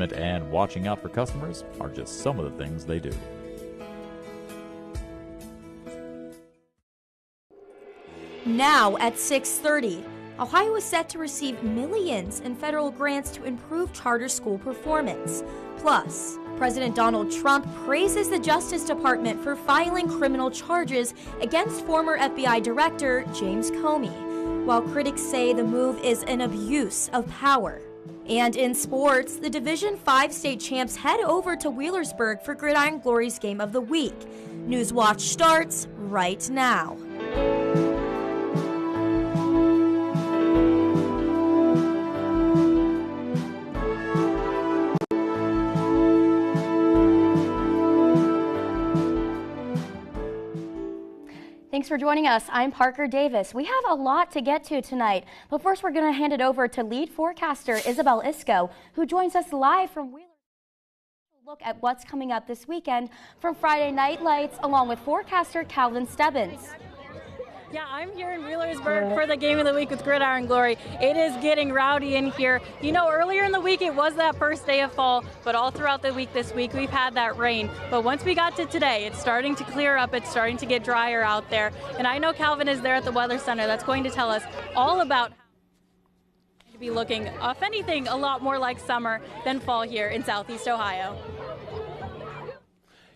and watching out for customers are just some of the things they do. Now at 6:30, Ohio is set to receive millions in federal grants to improve charter school performance. Plus, President Donald Trump praises the Justice Department for filing criminal charges against former FBI Director James Comey, while critics say the move is an abuse of power. And in sports, the Division 5 state champs head over to Wheelersburg for Gridiron Glory's Game of the Week. Newswatch starts right now. Thanks for joining us. I'm Parker Davis. We have a lot to get to tonight, but first we're going to hand it over to lead forecaster Isabel Isco, who joins us live from Wheeler. Look at what's coming up this weekend from Friday Night Lights, along with forecaster Calvin Stebbins. Yeah, I'm here in Wheelersburg for the Game of the Week with Gridiron Glory. It is getting rowdy in here. You know, earlier in the week it was that first day of fall, but all throughout the week this week we've had that rain. But once we got to today, it's starting to clear up. It's starting to get drier out there. And I know Calvin is there at the Weather Center. That's going to tell us all about how to be looking, if anything, a lot more like summer than fall here in Southeast Ohio.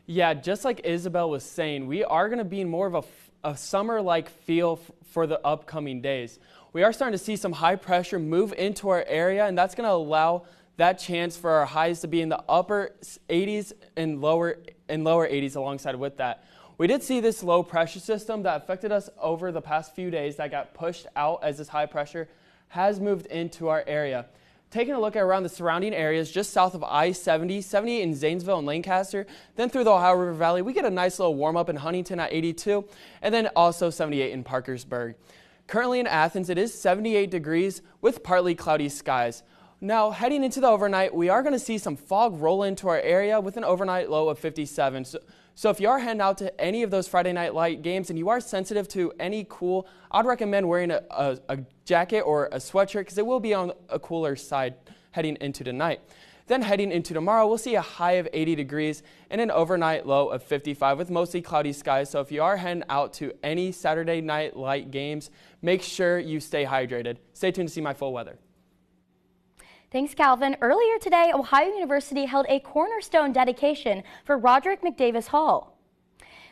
Yeah, just like Isabel was saying, we are going to be in more of a summer-like feel for the upcoming days. We are starting to see some high pressure move into our area, and that's going to allow that chance for our highs to be in the upper 80s and lower 80s alongside with that. We did see this low pressure system that affected us over the past few days that got pushed out as this high pressure has moved into our area. Taking a look at around the surrounding areas just south of I-70, 78 in Zanesville and Lancaster, then through the Ohio River Valley, we get a nice little warm up in Huntington at 82, and then also 78 in Parkersburg. Currently in Athens, it is 78 degrees with partly cloudy skies. Now, heading into the overnight, we are going to see some fog roll into our area with an overnight low of 57. So if you are heading out to any of those Friday Night Light games and you are sensitive to any cool, I'd recommend wearing a jacket or a sweatshirt because it will be on a cooler side heading into tonight. Then heading into tomorrow, we'll see a high of 80 degrees and an overnight low of 55 with mostly cloudy skies. So if you are heading out to any Saturday Night Light games, make sure you stay hydrated. Stay tuned to see my full weather. Thanks, Calvin. Earlier today, Ohio University held a Cornerstone dedication for Roderick McDavis Hall.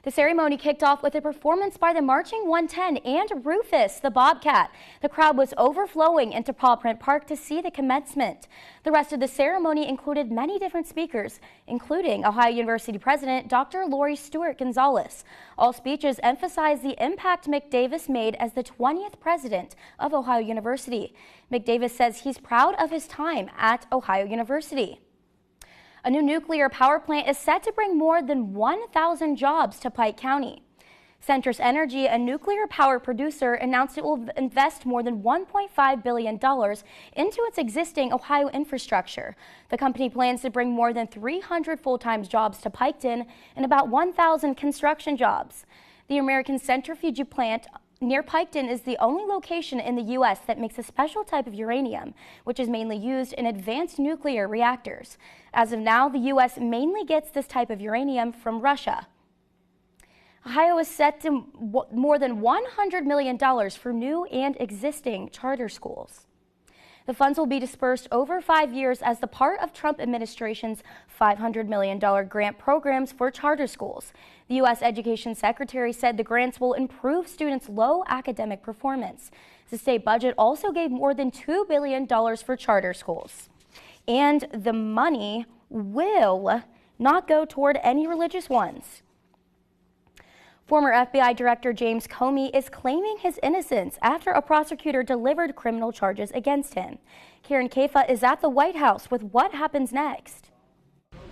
The ceremony kicked off with a performance by the Marching 110 and Rufus, the Bobcat. The crowd was overflowing into Paw Print Park to see the commencement. The rest of the ceremony included many different speakers, including Ohio University President Dr. Lori Stewart Gonzalez. All speeches emphasized the impact McDavis made as the 20th president of Ohio University. McDavis says he's proud of his time at Ohio University. A new nuclear power plant is set to bring more than 1,000 jobs to Pike County. Centrus Energy, a nuclear power producer, announced it will invest more than $1.5 billion into its existing Ohio infrastructure. The company plans to bring more than 300 full-time jobs to Piketon and about 1,000 construction jobs. The American centrifuge plant near Piketon is the only location in the U.S. that makes a special type of uranium, which is mainly used in advanced nuclear reactors. As of now, the U.S. mainly gets this type of uranium from Russia. Ohio is set to more than $100 million for new and existing charter schools. The funds will be dispersed over 5 years as the part of Trump administration's $500 million grant programs for charter schools. The U.S. Education Secretary said the grants will improve students' low academic performance. The state budget also gave more than $2 billion for charter schools. And the money will not go toward any religious ones. Former FBI Director James Comey is claiming his innocence after a prosecutor delivered criminal charges against him. Karen Kafa is at the White House with what happens next.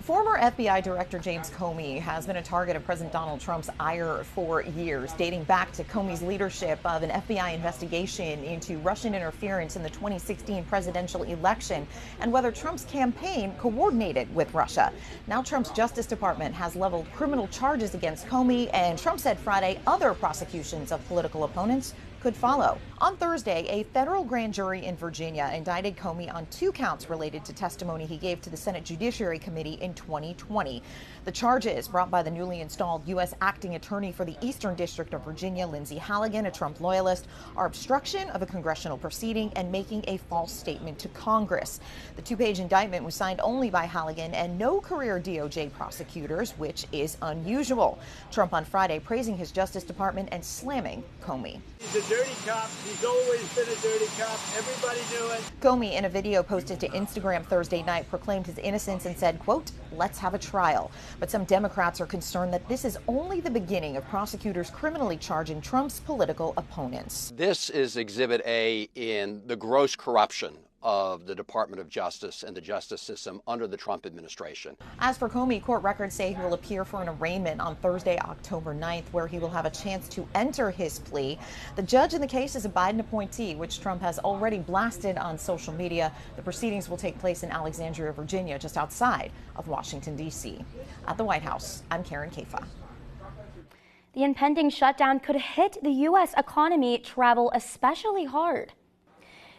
Former FBI Director James Comey has been a target of President Donald Trump's ire for years, dating back to Comey's leadership of an FBI investigation into Russian interference in the 2016 presidential election and whether Trump's campaign coordinated with Russia. Now Trump's Justice Department has leveled criminal charges against Comey, and Trump said Friday other prosecutions of political opponents could follow. On Thursday, a federal grand jury in Virginia indicted Comey on 2 counts related to testimony he gave to the Senate Judiciary Committee in 2020. The charges brought by the newly installed U.S. acting attorney for the Eastern District of Virginia, Lindsay Halligan, a Trump loyalist, are obstruction of a congressional proceeding and making a false statement to Congress. The 2-page indictment was signed only by Halligan and no career DOJ prosecutors, which is unusual. Trump on Friday praising his Justice Department and slamming Comey. He's a dirty cop. He's always been a dirty cop. Everybody knew it. Comey, in a video posted to Instagram Thursday night, proclaimed his innocence and said, quote, "Let's have a trial." But some Democrats are concerned that this is only the beginning of prosecutors criminally charging Trump's political opponents. This is Exhibit A in the gross corruption of the Department of Justice and the justice system under the Trump administration. As for Comey, court records say he will appear for an arraignment on Thursday, October 9th, where he will have a chance to enter his plea. The judge in the case is a Biden appointee, which Trump has already blasted on social media. The proceedings will take place in Alexandria, Virginia, just outside of Washington, D.C. At the White House, I'm Karen Kafa. The impending shutdown could hit the U.S. economy, travel especially hard.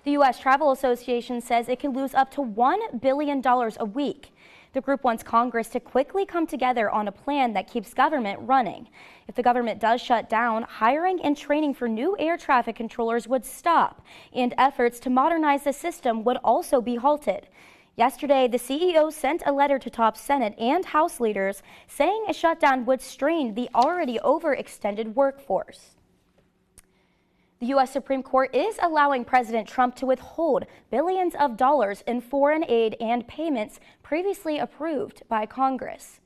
The U.S. Travel Association says it could lose up to $1 billion a week. The group wants Congress to quickly come together on a plan that keeps government running. If the government does shut down, hiring and training for new air traffic controllers would stop, and efforts to modernize the system would also be halted. Yesterday, the CEO sent a letter to top Senate and House leaders saying a shutdown would strain the already overextended workforce. The U.S. Supreme Court is allowing President Trump to withhold billions of dollars in foreign aid and payments previously approved by Congress.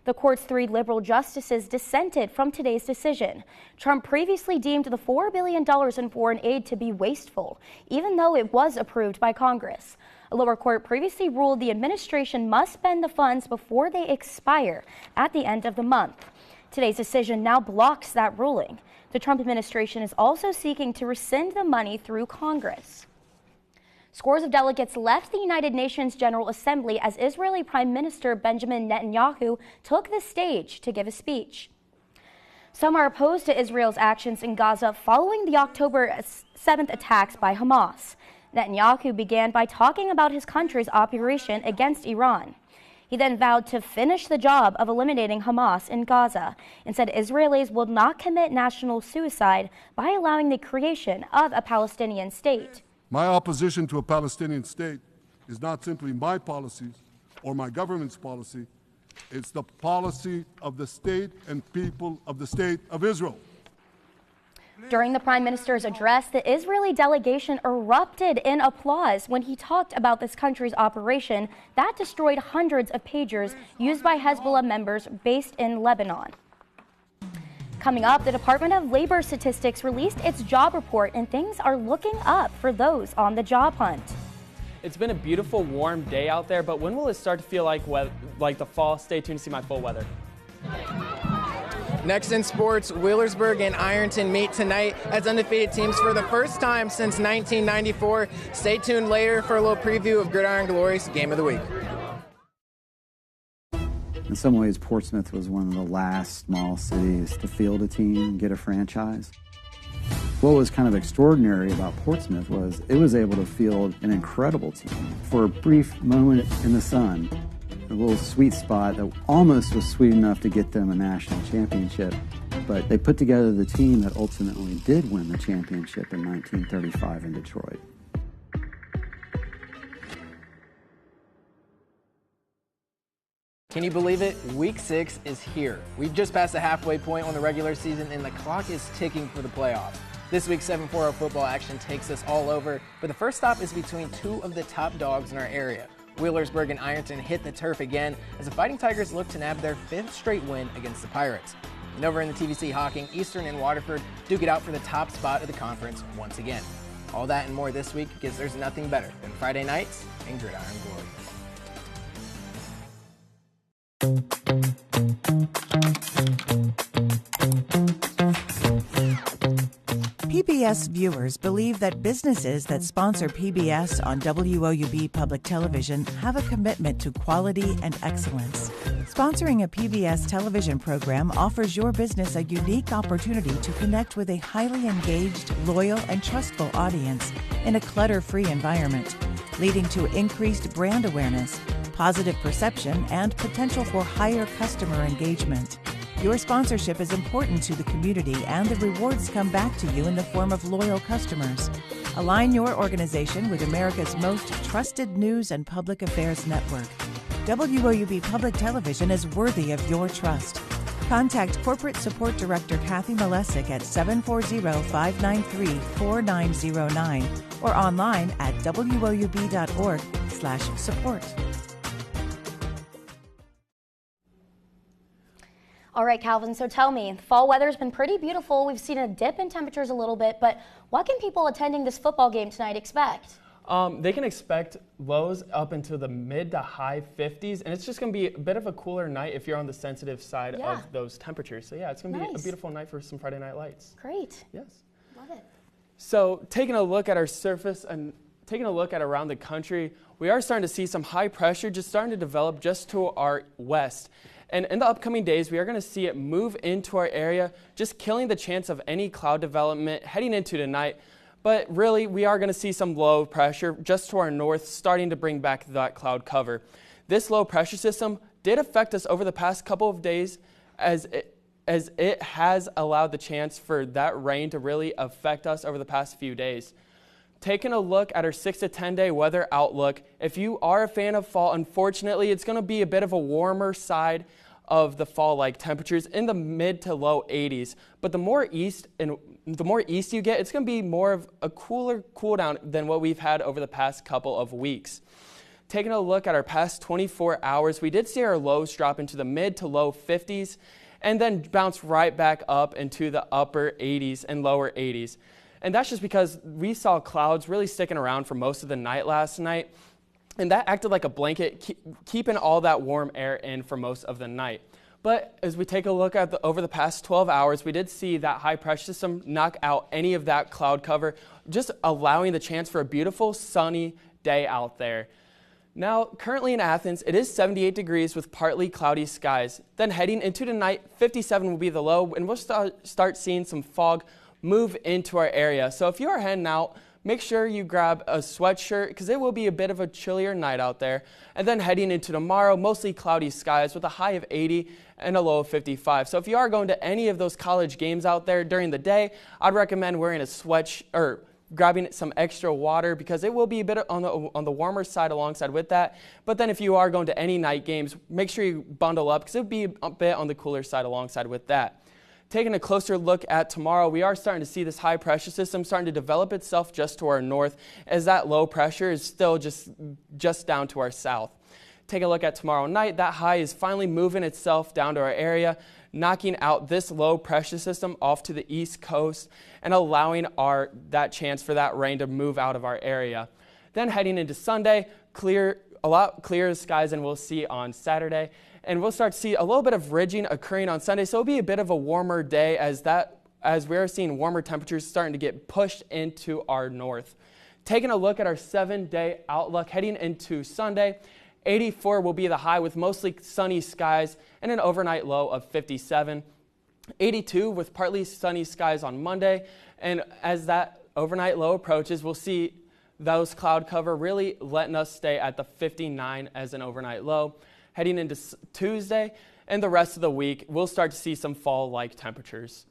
The court's 3 liberal justices dissented from today's decision. Trump previously deemed the $4 billion in foreign aid to be wasteful, even though it was approved by Congress. A lower court previously ruled the administration must spend the funds before they expire at the end of the month. Today's decision now blocks that ruling. The Trump administration is also seeking to rescind the money through Congress. Scores of delegates left the United Nations General Assembly as Israeli Prime Minister Benjamin Netanyahu took the stage to give a speech. Some are opposed to Israel's actions in Gaza following the October 7th attacks by Hamas. Netanyahu began by talking about his country's operation against Iran. He then vowed to finish the job of eliminating Hamas in Gaza and said Israelis will not commit national suicide by allowing the creation of a Palestinian state. My opposition to a Palestinian state is not simply my policies or my government's policy. It's the policy of the state and people of the state of Israel. During the Prime Minister's address, the Israeli delegation erupted in applause when he talked about this country's operation that destroyed hundreds of pagers used by Hezbollah members based in Lebanon. Coming up, the Department of Labor Statistics released its job report, and things are looking up for those on the job hunt. It's been a beautiful, warm day out there, but when will it start to feel like the fall? Stay tuned to see my full weather. Next in sports, Wheelersburg and Ironton meet tonight as undefeated teams for the first time since 1994. Stay tuned later for a little preview of Gridiron Glory's Game of the Week. In some ways, Portsmouth was one of the last small cities to field a team and get a franchise. What was kind of extraordinary about Portsmouth was it was able to field an incredible team for a brief moment in the sun. A little sweet spot that almost was sweet enough to get them a national championship. But they put together the team that ultimately did win the championship in 1935 in Detroit. Can you believe it? Week 6 is here. We've just passed the halfway point on the regular season and the clock is ticking for the playoffs. This week's 7-4-0 football action takes us all over, but the first stop is between 2 of the top dogs in our area. Wheelersburg and Ironton hit the turf again as the Fighting Tigers look to nab their 5th straight win against the Pirates. And over in the TVC Hocking, Eastern and Waterford duke it out for the top spot of the conference once again. All that and more this week because there's nothing better than Friday nights and Gridiron Glory. PBS viewers believe that businesses that sponsor PBS on WOUB Public Television have a commitment to quality and excellence. Sponsoring a PBS television program offers your business a unique opportunity to connect with a highly engaged, loyal, and trustful audience in a clutter-free environment, leading to increased brand awareness, positive perception, and potential for higher customer engagement. Your sponsorship is important to the community, and the rewards come back to you in the form of loyal customers. Align your organization with America's most trusted news and public affairs network. WOUB Public Television is worthy of your trust. Contact Corporate Support Director Kathy Malesic at 740-593-4909 or online at woub.org/support. All right, Calvin, so tell me, fall weather's been pretty beautiful. We've seen a dip in temperatures a little bit, but what can people attending this football game tonight expect? They can expect lows up into the mid to high 50s, and it's just going to be a bit of a cooler night if you're on the sensitive side of those temperatures. So yeah, it's going to be a beautiful night for some Friday night lights. Great. Yes. Love it. So taking a look at our surface and taking a look at around the country, we are starting to see some high pressure just starting to develop just to our west. And in the upcoming days, we are going to see it move into our area, just killing the chance of any cloud development heading into tonight. But really, we are going to see some low pressure just to our north, starting to bring back that cloud cover. This low pressure system did affect us over the past couple of days, as it has allowed the chance for that rain to really affect us over the past few days. Taking a look at our 6 to 10 day weather outlook, if you are a fan of fall, unfortunately, it's going to be a bit of a warmer side of the fall-like temperatures in the mid to low 80s. But the more east you get, it's going to be more of a cooler cool down than what we've had over the past couple of weeks. Taking a look at our past 24 hours, we did see our lows drop into the mid to low 50s and then bounce right back up into the upper 80s and lower 80s. And that's just because we saw clouds really sticking around for most of the night last night. And that acted like a blanket, keeping all that warm air in for most of the night. But as we take a look at over the past 12 hours, we did see that high pressure system knock out any of that cloud cover, just allowing the chance for a beautiful sunny day out there. Now, currently in Athens, it is 78 degrees with partly cloudy skies. Then heading into tonight, 57 will be the low, and we'll start seeing some fog move into our area. So if you are heading out, make sure you grab a sweatshirt because it will be a bit of a chillier night out there. And then heading into tomorrow, mostly cloudy skies with a high of 80 and a low of 55. So if you are going to any of those college games out there during the day, I'd recommend wearing a or grabbing some extra water because it will be a bit on the warmer side alongside with that. But then if you are going to any night games, make sure you bundle up because it will be a bit on the cooler side alongside with that. Taking a closer look at tomorrow, we are starting to see this high pressure system starting to develop itself just to our north as that low pressure is still just down to our south. Take a look at tomorrow night. That high is finally moving itself down to our area, knocking out this low pressure system off to the east coast and allowing that chance for that rain to move out of our area. Then heading into Sunday, a lot clearer skies than we'll see on Saturday. And we'll start to see a little bit of ridging occurring on Sunday, so it'll be a bit of a warmer day as we're seeing warmer temperatures starting to get pushed into our north. Taking a look at our 7-day outlook heading into Sunday, 84 will be the high with mostly sunny skies and an overnight low of 57. 82 with partly sunny skies on Monday, and as that overnight low approaches, we'll see those cloud cover really letting us stay at the 59 as an overnight low. Heading into Tuesday and the rest of the week, we'll start to see some fall-like temperatures.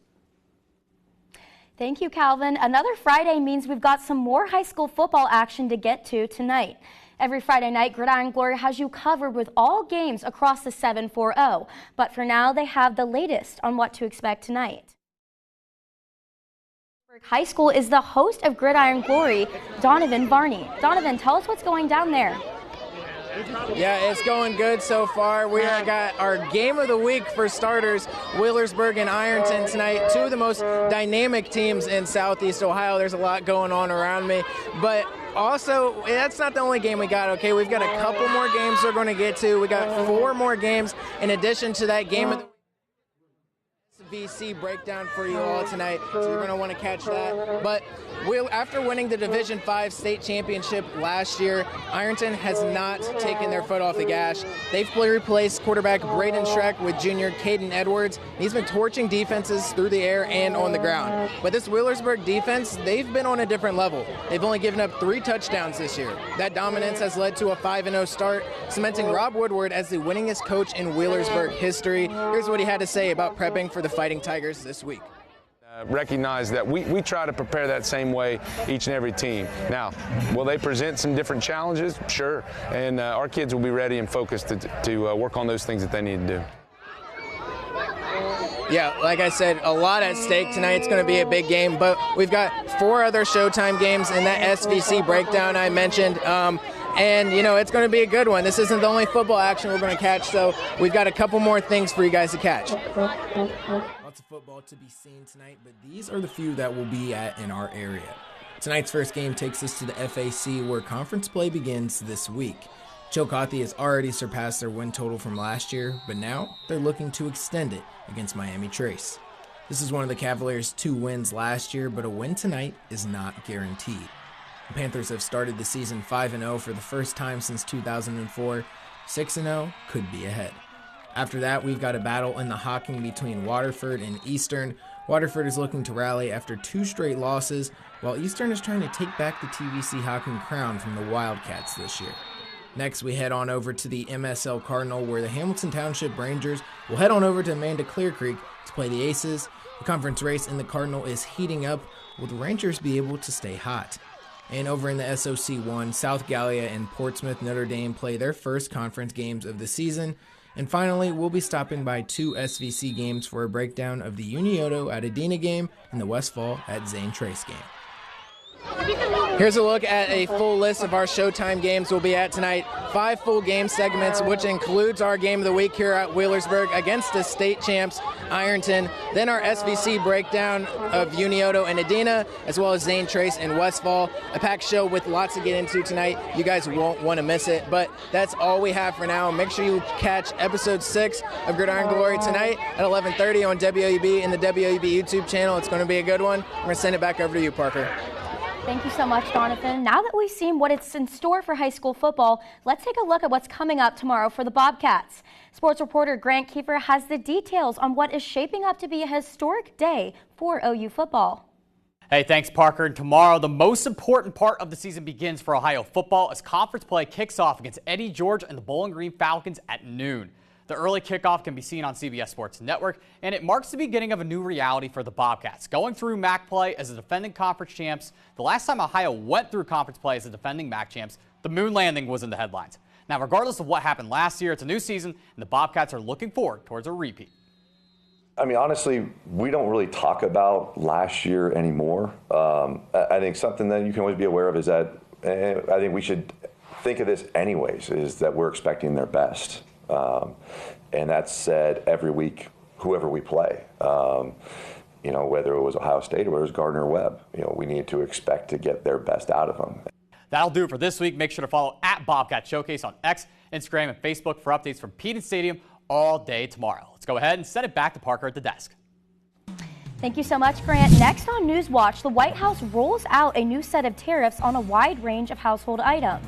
Thank you, Calvin. Another Friday means we've got some more high school football action to get to tonight. Every Friday night, Gridiron Glory has you covered with all games across the 740. But for now, they have the latest on what to expect tonight. High School is the host of Gridiron Glory, Donovan Varney. Donovan, tell us what's going down there. Yeah, it's going good so far. We got our game of the week for starters, Wheelersburg and Ironton tonight, two of the most dynamic teams in Southeast Ohio. There's a lot going on around me, but also, that's not the only game we got, okay? We've got a couple more games we're going to get to. We got 4 more games in addition to that game of the week. SVC breakdown for you all tonight, so you're going to want to catch that. But after winning the Division V state championship last year, Ironton has not taken their foot off the gas. They've replaced quarterback Braden Schreck with junior Caden Edwards. He's been torching defenses through the air and on the ground. But this Wheelersburg defense, they've been on a different level. They've only given up 3 touchdowns this year. That dominance has led to a 5-0 start, cementing Rob Woodward as the winningest coach in Wheelersburg history. Here's what he had to say about prepping for the Fighting Tigers this week. Recognize that we try to prepare that same way each and every team. Now, will they present some different challenges? Sure. And our kids will be ready and focused to work on those things that they need to do. Yeah, like I said, a lot at stake tonight. It's going to be a big game, but we've got 4 other Showtime games in that SVC breakdown I mentioned. And, it's going to be a good one. This isn't the only football action we're going to catch, so we've got a couple more things for you guys to catch. Lots of football to be seen tonight, but these are the few that we'll be at in our area. Tonight's first game takes us to the FAC, where conference play begins this week. Chillicothe has already surpassed their win total from last year, but now they're looking to extend it against Miami Trace. This is one of the Cavaliers' 2 wins last year, but a win tonight is not guaranteed. The Panthers have started the season 5-0 for the first time since 2004. 6-0 could be ahead. After that, we've got a battle in the Hocking between Waterford and Eastern. Waterford is looking to rally after 2 straight losses, while Eastern is trying to take back the TVC Hocking crown from the Wildcats this year. Next, we head on over to the MSL Cardinal, where the Hamilton Township Rangers will head on over to Amanda Clear Creek to play the Aces. The conference race in the Cardinal is heating up. Will the Rangers be able to stay hot? And over in the SOC1, South Gallia and Portsmouth Notre Dame play their first conference games of the season. And finally, we'll be stopping by 2 SVC games for a breakdown of the Unioto at Adena game and the Westfall at Zane Trace game. Here's a look at a full list of our Showtime games we'll be at tonight. 5 full game segments, which includes our game of the week here at Wheelersburg against the state champs, Ironton. Then our SVC breakdown of Unioto and Adena, as well as Zane Trace and Westfall. A packed show with lots to get into tonight. You guys won't want to miss it, but that's all we have for now. Make sure you catch episode 6 of Gridiron Glory tonight at 11:30 on WOUB and the WOUB YouTube channel. It's going to be a good one. I'm going to send it back over to you, Parker. Thank you so much, Jonathan. Now that we've seen what it's in store for high school football, let's take a look at what's coming up tomorrow for the Bobcats. Sports reporter Grant Kiefer has the details on what is shaping up to be a historic day for OU football. Hey, thanks, Parker. And tomorrow, the most important part of the season begins for Ohio football as conference play kicks off against Eddie George and the Bowling Green Falcons at noon. The early kickoff can be seen on CBS Sports Network, and it marks the beginning of a new reality for the Bobcats. Going through MAC play as the defending conference champs, the last time Ohio went through conference play as the defending MAC champs, the moon landing was in the headlines. Now, regardless of what happened last year, it's a new season, and the Bobcats are looking forward towards a repeat. I mean, honestly, we don't really talk about last year anymore. I think something that you can always be aware of is that I think we should think of this anyways, is that we're expecting their best. And that's said every week, whoever we play, whether it was Ohio State or whether it was Gardner Webb, we need to expect to get their best out of them. That'll do it for this week. Make sure to follow at Bobcat Showcase on X, Instagram, and Facebook for updates from Peden Stadium all day tomorrow. Let's go ahead and send it back to Parker at the desk. Thank you so much, Grant. Next on Newswatch, the White House rolls out a new set of tariffs on a wide range of household items.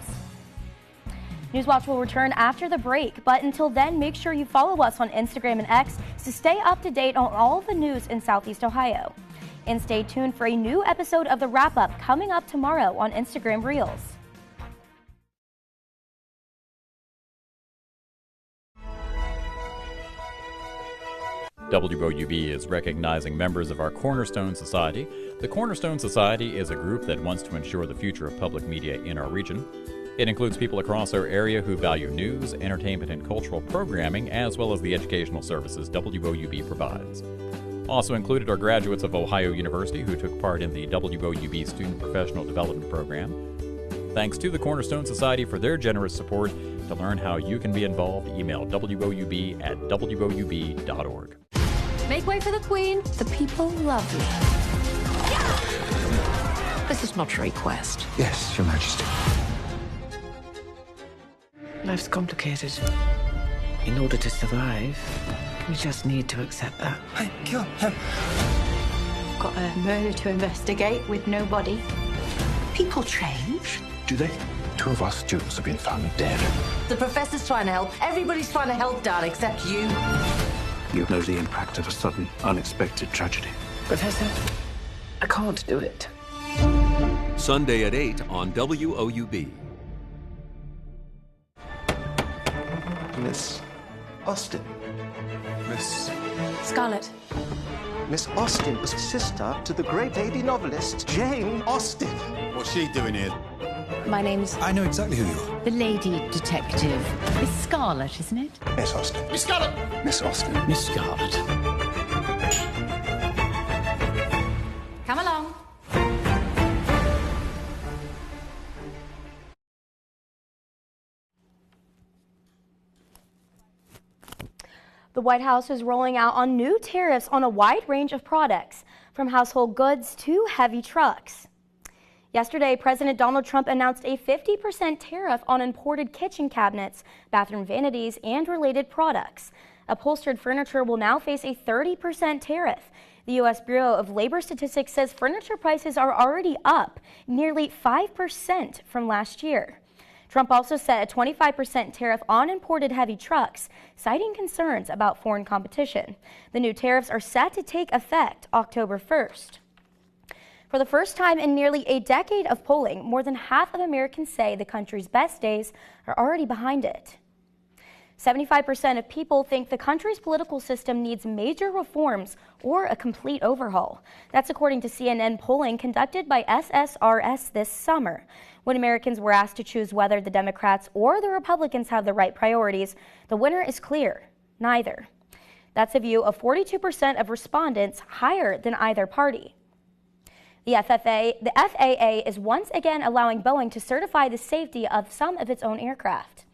Newswatch will return after the break, but until then, make sure you follow us on Instagram and X to stay up to date on all the news in Southeast Ohio. And stay tuned for a new episode of The Wrap-Up coming up tomorrow on Instagram Reels. WOUB is recognizing members of our Cornerstone Society. The Cornerstone Society is a group that wants to ensure the future of public media in our region. It includes people across our area who value news, entertainment, and cultural programming, as well as the educational services WOUB provides. Also included are graduates of Ohio University who took part in the WOUB Student Professional Development Program. Thanks to the Cornerstone Society for their generous support. To learn how you can be involved, email WOUB@WOUB.org. Make way for the Queen. The people love me. This is not a request. Yes, Your Majesty. Life's complicated. In order to survive, we just need to accept that. Hey, kill him. Got a murder to investigate with no body. People change. Do they? 2 of our students have been found dead. The professor's trying to help. Everybody's trying to help, Dad, except you. You know the impact of a sudden, unexpected tragedy. Professor, I can't do it. Sunday at 8 on WOUB. Miss Austen. Miss Scarlett. Miss Austen was sister to the great lady novelist Jane Austen. What's she doing here? My name's... I know exactly who you are. The lady detective. Miss Scarlett, isn't it? Miss Austen. Miss Scarlett! Miss Austen. Miss Scarlett. Come along. The White House is rolling out on new tariffs on a wide range of products, from household goods to heavy trucks. Yesterday, President Donald Trump announced a 50% tariff on imported kitchen cabinets, bathroom vanities, and related products. Upholstered furniture will now face a 30% tariff. The U.S. Bureau of Labor Statistics says furniture prices are already up nearly 5% from last year. Trump also set a 25% tariff on imported heavy trucks, citing concerns about foreign competition. The new tariffs are set to take effect October 1st. For the first time in nearly a decade of polling, more than half of Americans say the country's best days are already behind it. 75% of people think the country's political system needs major reforms or a complete overhaul. That's according to CNN polling conducted by SSRS this summer. When Americans were asked to choose whether the Democrats or the Republicans have the right priorities, the winner is clear: neither. That's a view of 42% of respondents, higher than either party. The FAA is once again allowing Boeing to certify the safety of some of its own aircraft.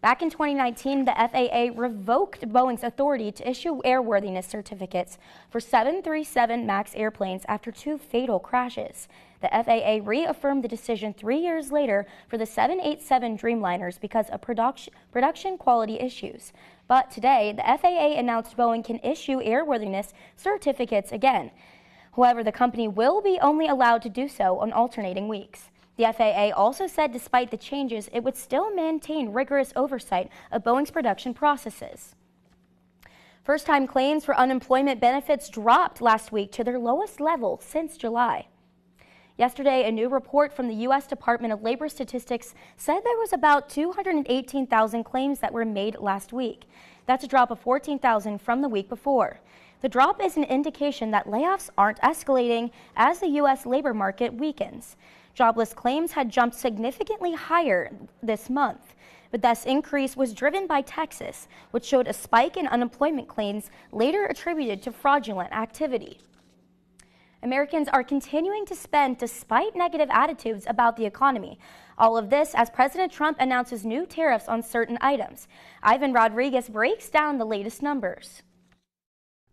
Back in 2019, the FAA revoked Boeing's authority to issue airworthiness certificates for 737 MAX airplanes after 2 fatal crashes. The FAA reaffirmed the decision 3 years later for the 787 Dreamliners because of production quality issues. But today, the FAA announced Boeing can issue airworthiness certificates again. However, the company will be only allowed to do so on alternating weeks. The FAA also said despite the changes, it would still maintain rigorous oversight of Boeing's production processes. First-time claims for unemployment benefits dropped last week to their lowest level since July. Yesterday, a new report from the U.S. Department of Labor Statistics said there was about 218,000 claims that were made last week. That's a drop of 14,000 from the week before. The drop is an indication that layoffs aren't escalating as the U.S. labor market weakens. Jobless claims had jumped significantly higher this month, but this increase was driven by Texas, which showed a spike in unemployment claims later attributed to fraudulent activity. Americans are continuing to spend despite negative attitudes about the economy. All of this as President Trump announces new tariffs on certain items. Ivan Rodriguez breaks down the latest numbers.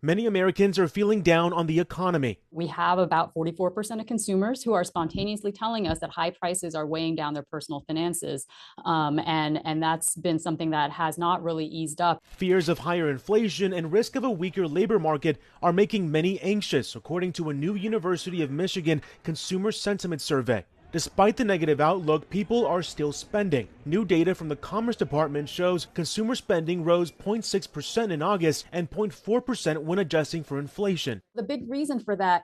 Many Americans are feeling down on the economy. We have about 44% of consumers who are spontaneously telling us that high prices are weighing down their personal finances. And that's been something that has not really eased up. Fears of higher inflation and risk of a weaker labor market are making many anxious, according to a new University of Michigan consumer sentiment survey. Despite the negative outlook, people are still spending. New data from the Commerce Department shows consumer spending rose 0.6% in August and 0.4% when adjusting for inflation. The big reason for that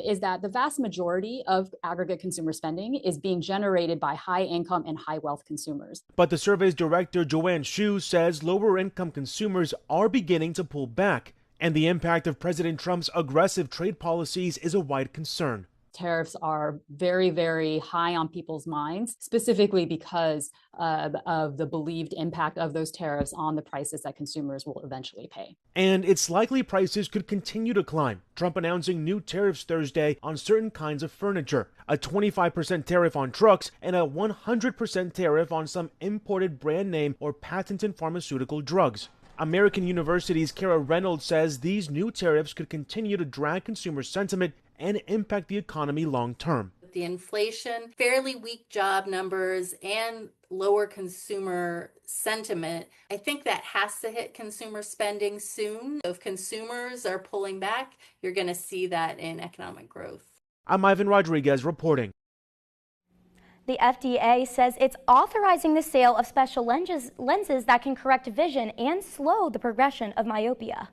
is that the vast majority of aggregate consumer spending is being generated by high income and high wealth consumers. But the survey's director, Joanne Shu, says lower income consumers are beginning to pull back, and the impact of President Trump's aggressive trade policies is a wide concern. Tariffs are very, very high on people's minds, specifically because of the believed impact of those tariffs on the prices that consumers will eventually pay. And it's likely prices could continue to climb. Trump announcing new tariffs Thursday on certain kinds of furniture, a 25% tariff on trucks, and a 100% tariff on some imported brand name or patented pharmaceutical drugs. American University's Kara Reynolds says these new tariffs could continue to drag consumer sentiment and impact the economy long term. The inflation, fairly weak job numbers, and lower consumer sentiment, I think that has to hit consumer spending soon. If consumers are pulling back, you're going to see that in economic growth. I'm Ivan Rodriguez reporting. The FDA says it's authorizing the sale of special lenses that can correct vision and slow the progression of myopia.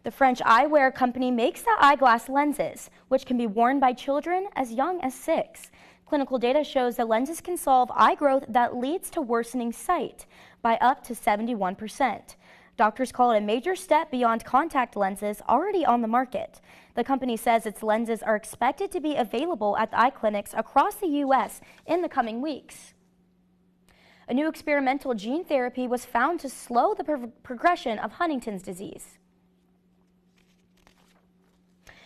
The French eyewear company makes the eyeglass lenses, which can be worn by children as young as 6. Clinical data shows that lenses can solve eye growth that leads to worsening sight by up to 71%. Doctors call it a major step beyond contact lenses already on the market. The company says its lenses are expected to be available at the eye clinics across the U.S. in the coming weeks. A new experimental gene therapy was found to slow the progression of Huntington's disease.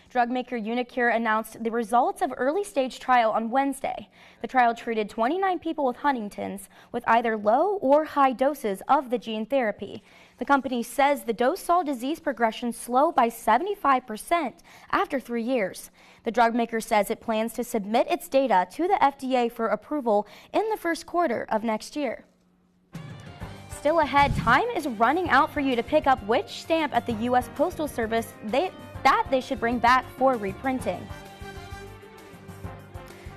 Drug maker Unicure announced the results of early-stage trial on Wednesday. The trial treated 29 people with Huntington's with either low or high doses of the gene therapy. The company says the dose saw disease progression slow by 75% after 3 years. The drug maker says it plans to submit its data to the FDA for approval in the first quarter of next year. Still ahead, time is running out for you to pick up which stamp at the U.S. Postal Service that they should bring back for reprinting.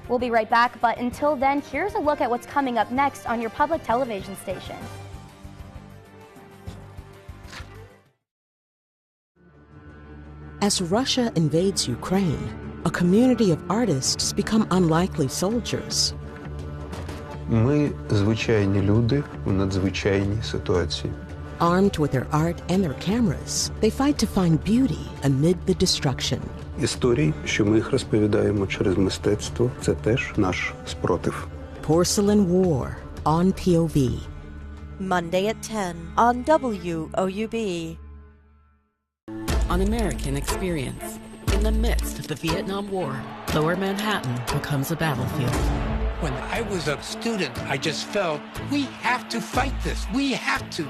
We'll be right back, but until then, here's a look at what's coming up next on your public television station. As Russia invades Ukraine, a community of artists become unlikely soldiers. Ми звичайні люди у надзвичайній ситуації. Armed with their art and their cameras, they fight to find beauty amid the destruction. Історії, що ми їх розповідаємо через мистецтво, це теж наш спротив. Porcelain War on POV. Monday at 10 on WOUB. An American experience. In the midst of the Vietnam War, Lower Manhattan becomes a battlefield. When I was a student, I just felt, we have to fight this. We have to.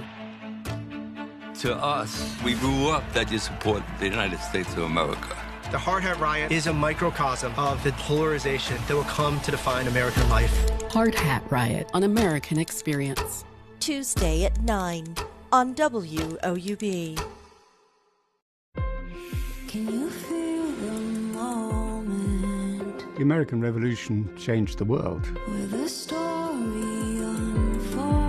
To us, we grew up that you support the United States of America. The Hard Hat Riot is a microcosm of the polarization that will come to define American life. Hard Hat Riot, an American experience. Tuesday at 9 on WOUB. Can you feel the moment? The American Revolution changed the world. With a story unfolds.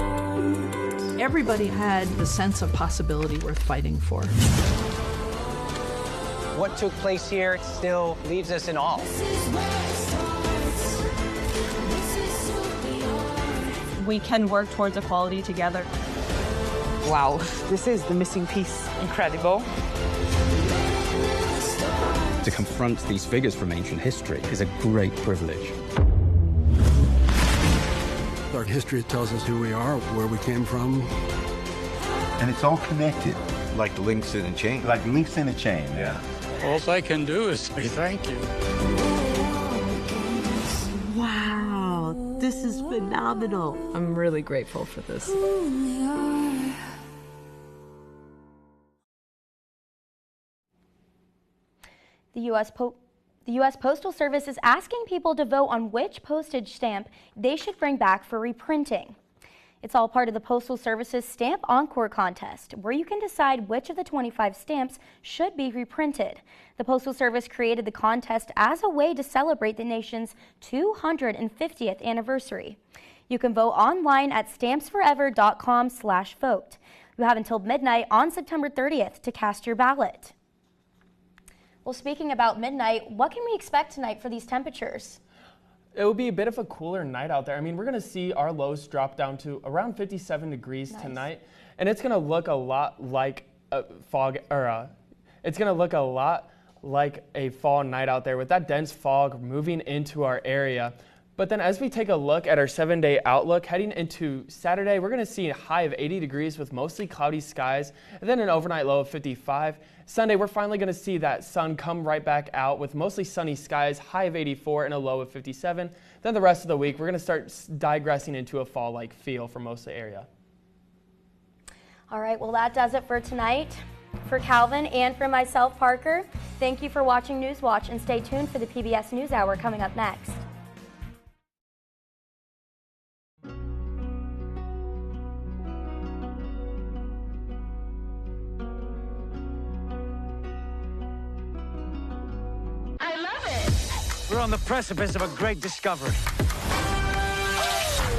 Everybody had the sense of possibility worth fighting for. What took place here still leaves us in awe. We can work towards equality together. Wow, this is the missing piece. Incredible. To confront these figures from ancient history is a great privilege. Art history tells us who we are, where we came from. And it's all connected. Like links in a chain. Like links in a chain, yeah. All I can do is say thank you. Wow, this is phenomenal. I'm really grateful for this. The U.S. Postal Service is asking people to vote on which postage stamp they should bring back for reprinting. It's all part of the Postal Service's Stamp Encore contest, where you can decide which of the 25 stamps should be reprinted. The Postal Service created the contest as a way to celebrate the nation's 250th anniversary. You can vote online at stampsforever.com/vote. You have until midnight on September 30th to cast your ballot. Well, speaking about midnight, what can we expect tonight for these temperatures? It will be a bit of a cooler night out there. I mean, we're going to see our lows drop down to around 57 degrees tonight, and it's going to look a lot like a it's going to look a lot like a fall night out there with that dense fog moving into our area. But then as we take a look at our 7-day outlook, heading into Saturday, we're going to see a high of 80 degrees with mostly cloudy skies, and then an overnight low of 55. Sunday, we're finally going to see that sun come right back out with mostly sunny skies, high of 84 and a low of 57. Then the rest of the week, we're going to start digressing into a fall-like feel for most of the area. All right, well, that does it for tonight. For Calvin and for myself, Parker, thank you for watching Newswatch, and stay tuned for the PBS NewsHour coming up next. We're on the precipice of a great discovery.